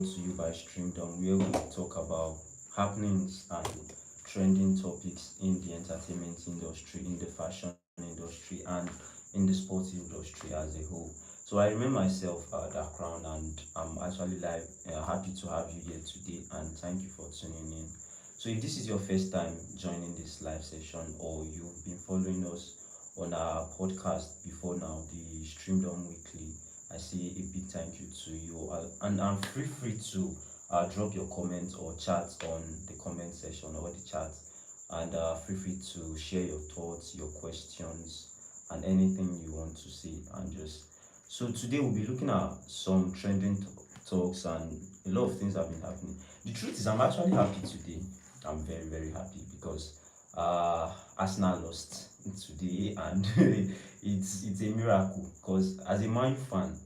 to you by Streamdorm, where we talk about happenings and trending topics in the entertainment industry, in the fashion industry, and in the sports industry as a whole. So I remain myself, that crown, and I'm actually happy to have you here today, and thank you for tuning in. So if this is your first time joining this live session, or you've been following us on our podcast before now, the Streamdorm Weekly, I say a big thank you to you, and feel free to drop your comments or chat on the comment section or the chat, and feel free to share your thoughts, your questions, and anything you want to say. And just so today we'll be looking at some trending talks, and a lot of things have been happening. The truth is, I'm actually happy today. I'm very very happy because Arsenal lost today, and it's a miracle. Because as a Man U fan,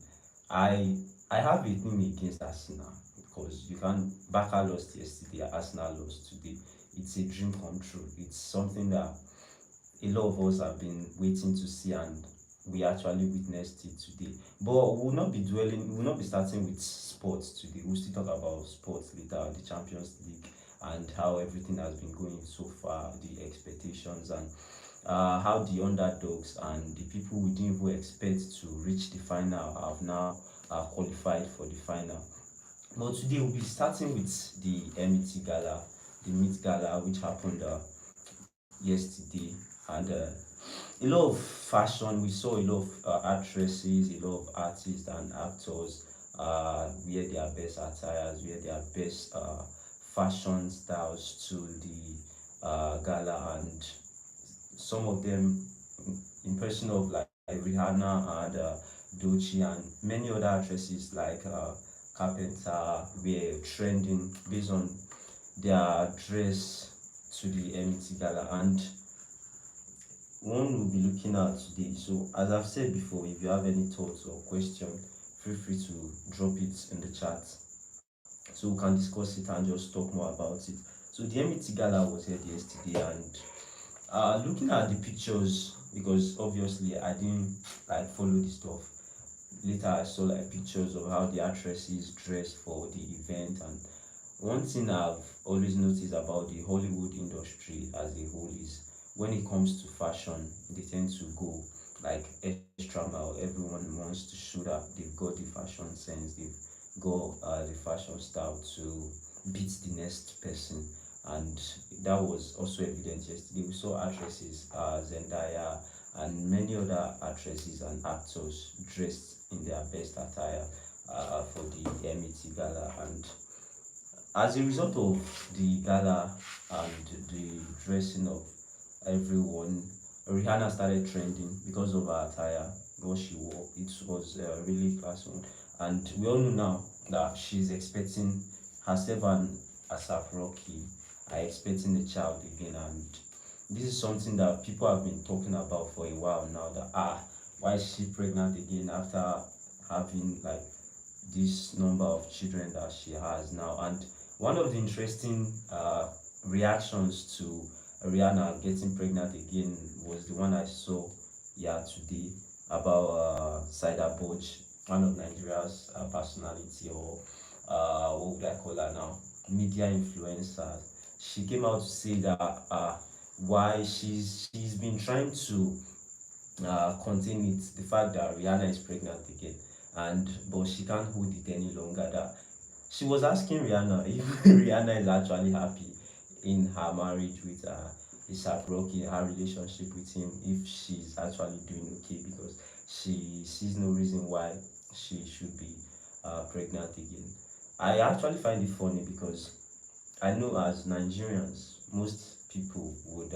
I I have a thing against Arsenal because you can Barca lost yesterday, Arsenal lost today. It's a dream come true. It's something that a lot of us have been waiting to see, and we actually witnessed it today. But we will not be starting with sports today. We'll still talk about sports later, the Champions League, and how everything has been going so far, the expectations, and how the underdogs and the people we didn't even expect to reach the final have now qualified for the final. But today we'll be starting with the MET Gala, the Meet Gala, which happened yesterday, and a lot of fashion. We saw a lot of actresses, a lot of artists and actors wear their best attires, wear their best fashion styles to the gala, and some of them in person of like Rihanna and Doechii and many other actresses like Carpenter were trending based on their dress to the MET Gala, and one will be looking at today. So as I've said before, if you have any thoughts or question, feel free to drop it in the chat so we can discuss it and just talk more about it. So the MET Gala was held yesterday, and looking at the pictures, because obviously I didn't like follow the stuff. Later I saw like pictures of how the actresses dressed for the event, and one thing I've always noticed about the Hollywood industry as a whole is when it comes to fashion, they tend to go like extra mile. Everyone wants to show that they've got the fashion sense, they've got the fashion style to beat the next person. And that was also evident yesterday. We saw actresses, Zendaya, and many other actresses and actors dressed in their best attire for the MET Gala. And as a result of the gala and the dressing of everyone, Rihanna started trending because of her attire, what she wore. It was really class one, and we all know now that she's expecting herself and Asap Rocky are expecting a child again, and this is something that people have been talking about for a while now. That why is she pregnant again after having like this number of children that she has now? And one of the interesting reactions to Rihanna getting pregnant again was the one I saw today about Saida Boj, one of Nigeria's personality, or what would I call her now, media influencer. She came out to say that why she's been trying to contain it, the fact that Rihanna is pregnant again, and but she can't hold it any longer. That she was asking Rihanna if Rihanna is actually happy in her marriage with Isaac Rocky, her relationship with him, if she's actually doing okay, because she sees no reason why she should be pregnant again. I actually find it funny because I know as Nigerians, most people would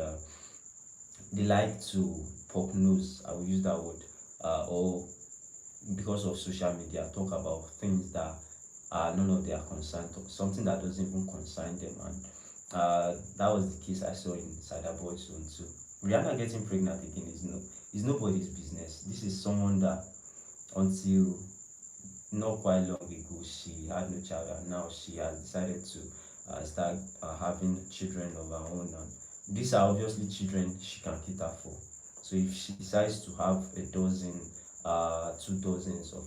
they like to pop nose. I will use that word, or because of social media, talk about things that are none of their concern, something that doesn't even concern them, and that was the case I saw in Saida Boj zone too. Rihanna getting pregnant again is nobody's business. This is someone that until not quite long ago she had no child, and now she has decided to start having children of her own, and these are obviously children she can cater for. So if she decides to have a dozen, 2 dozens of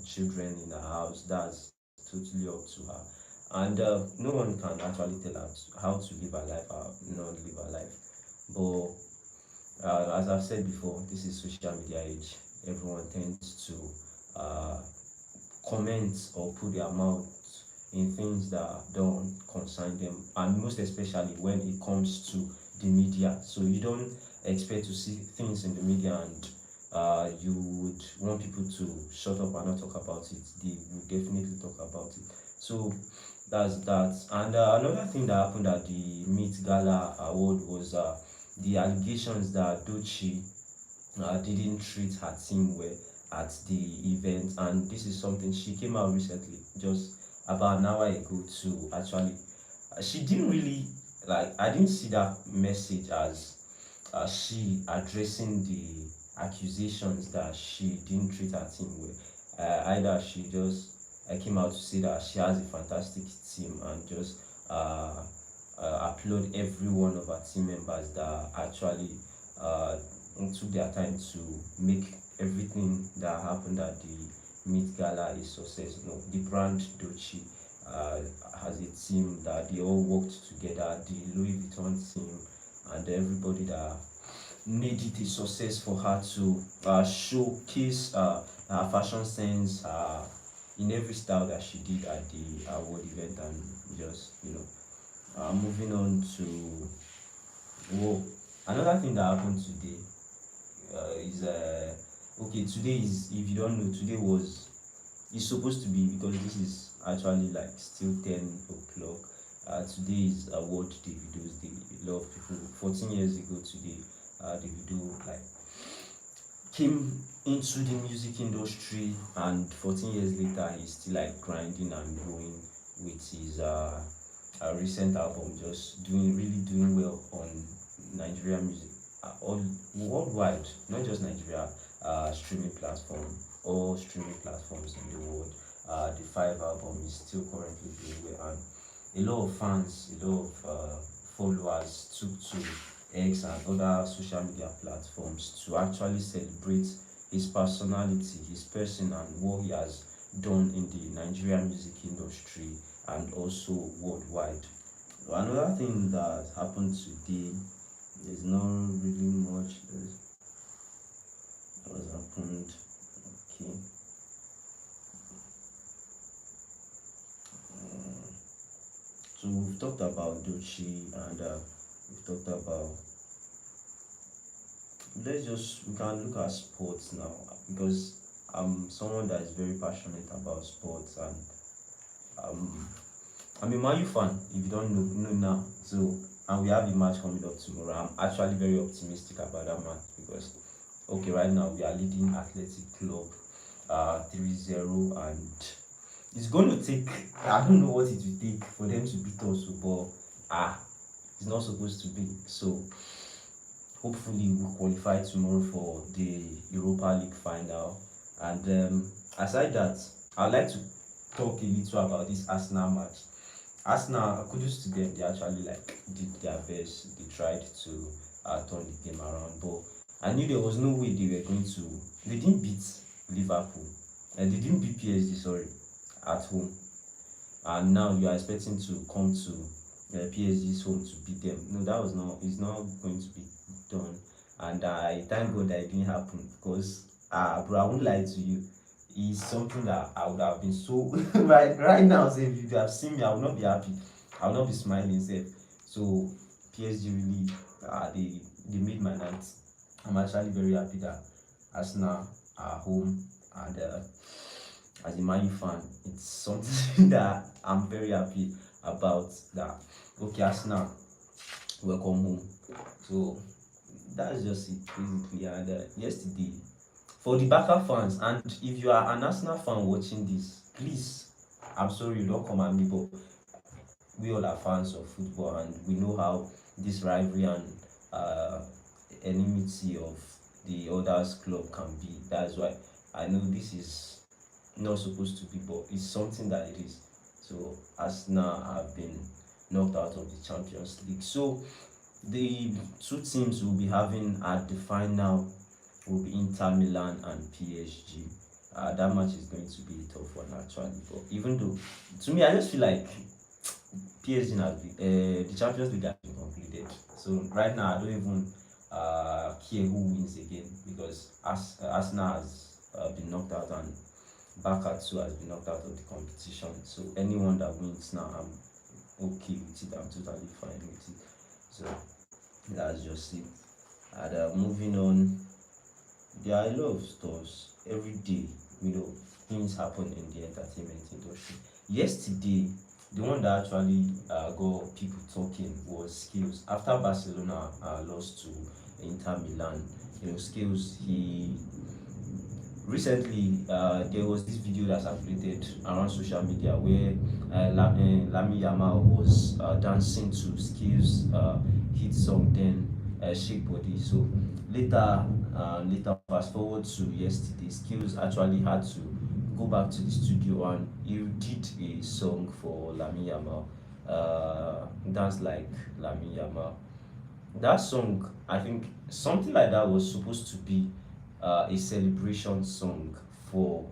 children in her house, that's totally up to her. And no one can actually tell her how to live her life or not live her life. But as I've said before, this is social media age. Everyone tends to comment or put their mouth in things that don't concern them, and most especially when it comes to the media. So you don't expect to see things in the media, and you would want people to shut up and not talk about it. They would definitely talk about it. So that's that. And another thing that happened at the Meet Gala award was the allegations that Doechii didn't treat her team well at the event, and this is something she came out recently, just about an hour ago, to actually she didn't really like, I didn't see that message as she addressing the accusations that she didn't treat her team well. Either she just came out to say that she has a fantastic team and just applaud every one of her team members that actually took their time to make everything that happened at the Meet Gala a success. You know, the brand Doechii has a team that they all worked together, the Louis Vuitton team, and everybody that made it a success for her to showcase her fashion sense in every style that she did at the award event. And just, moving on to, whoa, another thing that happened today is okay, today is, if you don't know, today was, it's supposed to be, because this is actually like still 10 o'clock. Today is award Davido's day. A lot of people, 14 years ago today, Davido like came into the music industry, and 14 years later he's still like grinding and growing with his recent album, just really doing well on Nigerian music, all worldwide, not just Nigeria. Streaming platform, all streaming platforms in the world. The five album is still currently doing well, and a lot of fans, a lot of followers took to X and other social media platforms to actually celebrate his personality, his person, and what he has done in the Nigerian music industry and also worldwide. Another thing that happened today is not really much. What happened? Okay. So we've talked about Doechii, and we've talked about. We can look at sports now, because I'm someone that is very passionate about sports, and I'm a Man U fan. If you don't know now, so, and we have a match coming up tomorrow. I'm actually very optimistic about that match, because okay, right now we are leading Athletic Club 3-0, and it's going to take, I don't know what it will take for them to beat us, but it's not supposed to be. So hopefully we'll qualify tomorrow for the Europa League final. And aside that, I'd like to talk a little about this Arsenal match. Arsenal, kudos to them, they actually like did their best. They tried to turn the game around, but I knew there was no way they were going to. They didn't beat Liverpool, and they didn't beat PSG, sorry, at home. And now you are expecting to come to PSG's home to beat them. No, that was not. It's not going to be done. And I thank God that it didn't happen, because, bro, I won't lie to you. It's something that I would have been so right now. Say, if you have seen me, I will not be happy. I will not be smiling. Say, so PSG really, they made my night. I'm actually very happy that Arsenal are home, and as a Man U fan, it's something that I'm very happy about. That okay, Arsenal, welcome home. So that's just it basically. And yesterday, for the Barca fans, and if you are an Arsenal fan watching this, please, I'm sorry, you don't come at me, but we all are fans of football, and we know how this rivalry and enmity of the others club can be. That's why I know this is not supposed to be, but it's something that it is. So Arsenal have been knocked out of the Champions League. So the two teams will be having at the final will be Inter Milan and PSG. That match is going to be a tough one actually. But even though, to me, I just feel like PSG has been, the Champions League has been concluded. So right now, I don't even care who wins again because Arsenal has been knocked out and Barca too has been knocked out of the competition. So anyone that wins now, I'm okay with it. I'm totally fine with it. So that's just it. And moving on, there are a lot of stuff every day. Things happen in the entertainment industry. Yesterday, the one that actually got people talking was Skills. After Barcelona lost to Inter Milan, Skills, he recently there was this video that circulated around social media where Lami Yamal was dancing to Skills hit song, then Shake Body. So later fast forward to yesterday, Skills actually had to go back to the studio and he did a song for Lami Yamal, Dance Like Lami Yamal. That song, I think something like that was supposed to be a celebration song for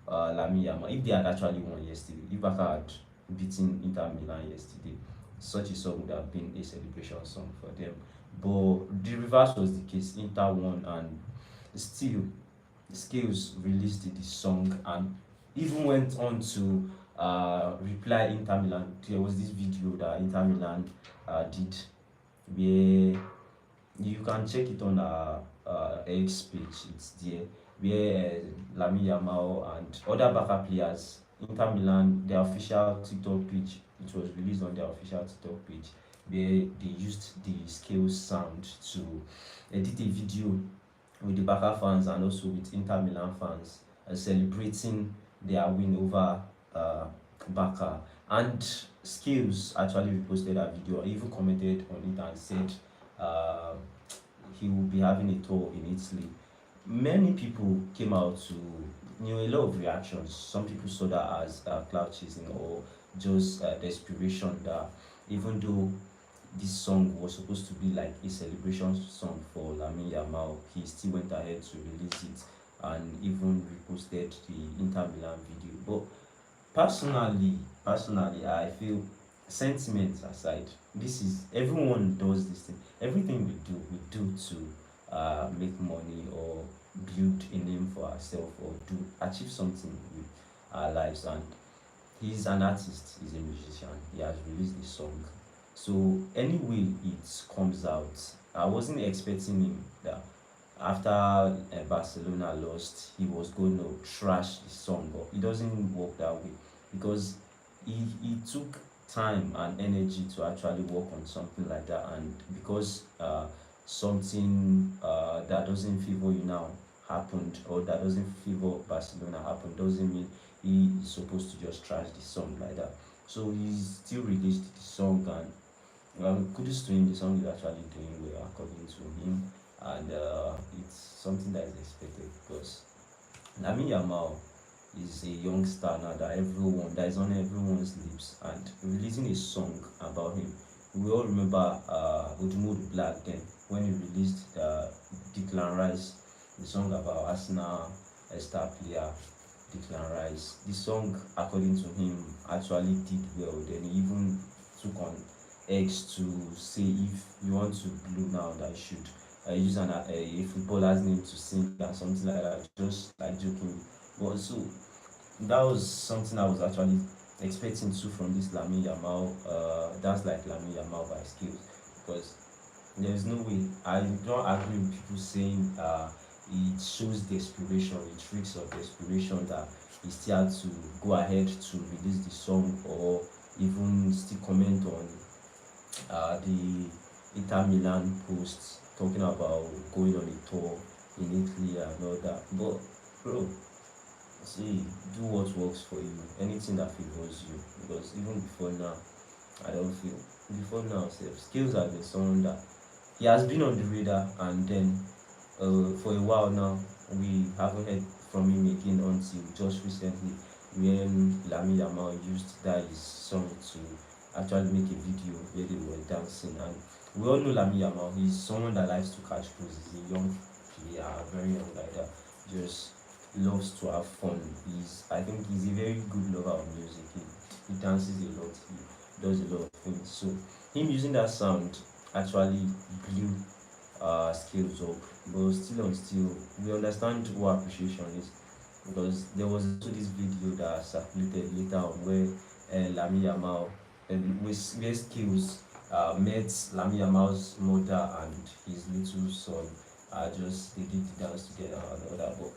Lami Yamal. If they had actually won yesterday, if Barca had beaten Inter Milan yesterday, such a song would have been a celebration song for them. But the reverse was the case. Inter won, and still, Skills released the song and even went on to reply Inter Milan. There was this video that Inter Milan did where you can check it on our X page. It's there where Lami Yamal and other backup players, Inter Milan, their official TikTok page. It was released on their official TikTok page where they used the Skills sound to edit a video with the Barca fans and also with Inter Milan fans celebrating their win over Barca. And Skills actually reposted that video, even commented on it and said uh, he will be having a tour in Italy. Many people came out to, a lot of reactions. Some people saw that as cloud chasing or just desperation, that even though this song was supposed to be like a celebration song for Lami Yamal, he still went ahead to release it and even reposted the Inter Milan video. But personally, I feel, sentiments aside, this is, everyone does this thing. Everything we do to make money or build a name for ourselves or do achieve something with our lives. And he's an artist, he's a musician, he has released a song. So anyway it comes out, I wasn't expecting him that after Barcelona lost, he was going to trash the song, but it doesn't work that way because he took time and energy to actually work on something like that, and because something that doesn't favor you now happened, or that doesn't favor Barcelona happened, doesn't mean he is supposed to just trash the song like that. So he still released the song, and kudos to him. The song is actually doing well according to him, and it's something that is expected because Lami Yamal is a young star now that is on everyone's lips, and releasing a song about him. We all remember Udumud Black then when he released Declan Rice, the song about Arsenal star player Declan Rice. The song, according to him, actually did well. Then he even took on X to say if you want to blow now, that you should use a footballer's name to sing and something like that, just like joking. But so that was something I was actually expecting too from this Lami Yamal. That's like Lami Yamal by Skills, because there is no way. I don't agree with people saying it shows desperation, it reeks of desperation that he still had to go ahead to release the song or even still comment on the Inter Milan posts talking about going on a tour in Italy and all that. But bro, see, do what works for you, anything that favors you. Because even before now, I don't feel, before now, Skills has been someone that he has been on the radar, and then for a while now we haven't heard from him again until just recently when Lami Yamal used that his song to actually make a video where they were dancing. And we all know Lami Yamal, he's someone that likes to catch cruises. He's a young player, very young like that, just loves to have fun. I think he's a very good lover of music. He dances a lot. He does a lot of things. So him using that sound actually blew skills up. But still on still, we understand what appreciation is, because there was also this video that circulated later on where Lami Yamal, where skills met Lami Yamal's mother and his little son. Just they did the dance together and all that. But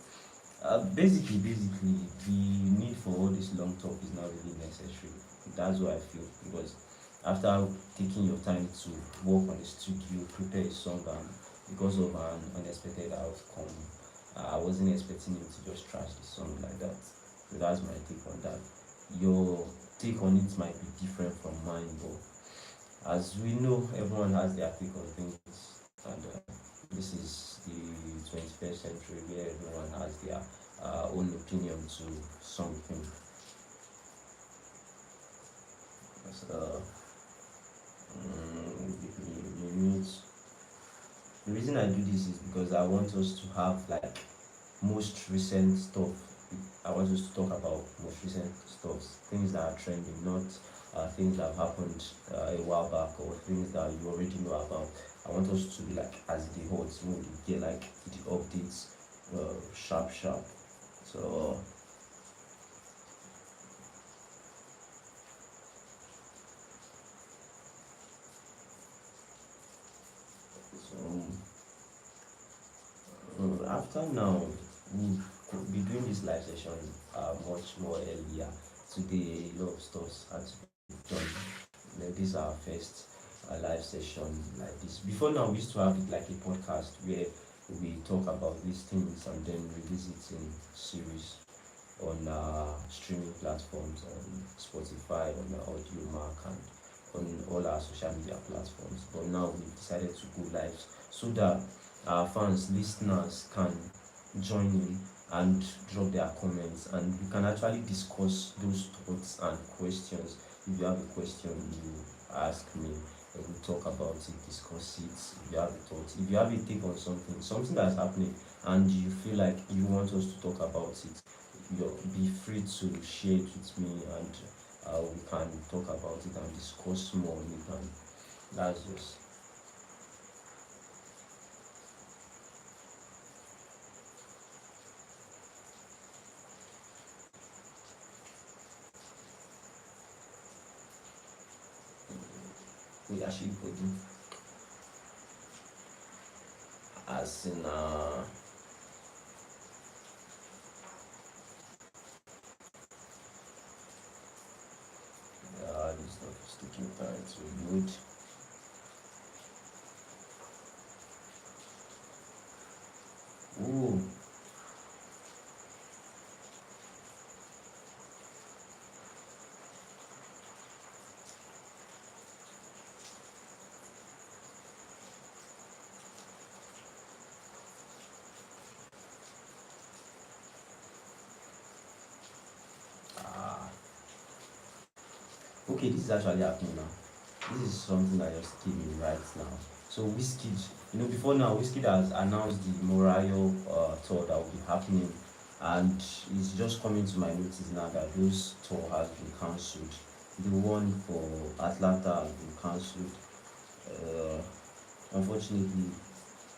basically, the need for all this long talk is not really necessary. That's what I feel, because after taking your time to work on the studio, prepare a song, and because of an unexpected outcome, I wasn't expecting you to just trash the song like that. So that's my take on that. Your take on it might be different from mine, but as we know, everyone has their take on things, and this is the 21st century where everyone has their own opinion to something. So, the news. The reason I do this is because I want us to have like most recent stuff. I want us to talk about most recent stuff, things that are trending, not things that have happened a while back or things that you already know about. I want us to be like as the hot, we get like the updates, sharp. So, after now, we could be doing this live session much more earlier. Today, a lot of stuff had to be done. Like, this is our first live session like this. Before now, we used to have it like a podcast where we talk about these things and then release it in series on streaming platforms, on Spotify, on Audio Mark, and on all our social media platforms. But now we've decided to go live so that our fans, listeners can join in and drop their comments, and we can actually discuss those thoughts and questions. If you have a question, you ask me, and we talk about it, discuss it. If you have a thought, if you have a take on something that's happening, and you feel like you want us to talk about it, be free to share it with me, and we can talk about it and discuss more on it. And that's just we actually put it as in this stuff is taking time to load. Ooh. Ah. Okay, this is actually happening now. This is something that just came in right now. So Wizkid, before now, Wizkid has announced the Morayo tour that will be happening, and it's just coming to my notice now that those tour has been cancelled. The one for Atlanta has been cancelled. Uh, Unfortunately,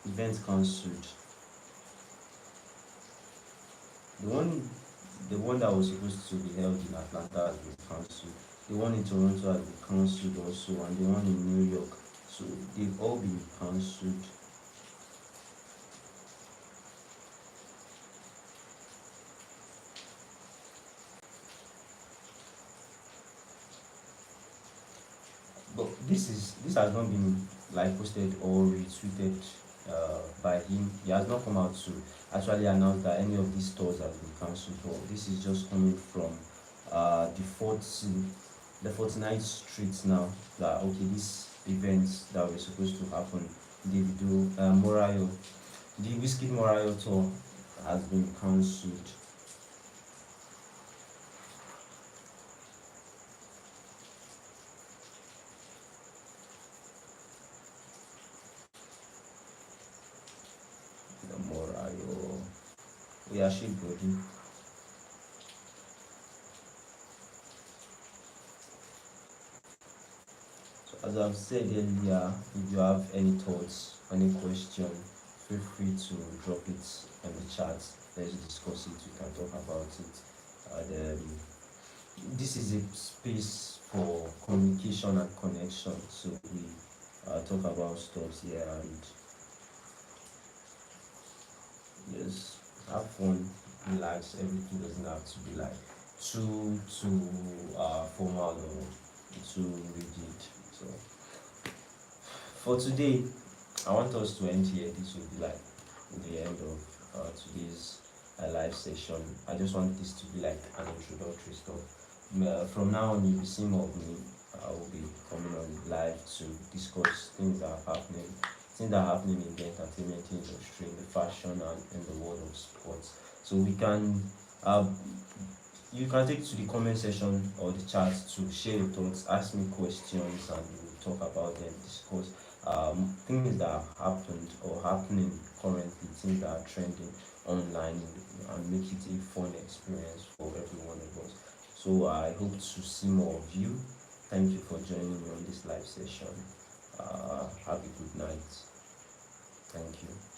event cancelled. The one, the one that was supposed to be held in Atlanta has been cancelled. The one in Toronto has been cancelled also, and the one in New York. So they've all been cancelled. But this has not been like posted or retweeted by him. He has not come out to actually announce that any of these stores has been cancelled. But this is just coming from the 49th Street now. That okay, these events that were supposed to happen, Davido, Morayo, the Wizkid Morayo tour has been cancelled. The Morayo. Yeah, she body. So as I've said earlier, if you have any thoughts, any question, feel free to drop it in the chat. Let's discuss it. We can talk about it. And this is a space for communication and connection. So we talk about stuff here and yes, have fun, relax. Everything doesn't have to be like too formal or too rigid. So for today, I want us to end here. This will be like the end of today's live session. I just want this to be like an introductory stuff. From now on, you'll be seeing more of me. I will be coming on live to discuss things that are happening in the entertainment industry, in the fashion, and in the world of sports. So we can, you can take to the comment section or the chat to share your thoughts, ask me questions, and we'll talk about them, discuss things that have happened or happening currently, things that are trending online, and make it a fun experience for every one of us. So I hope to see more of you. Thank you for joining me on this live session. Have a good night. Thank you.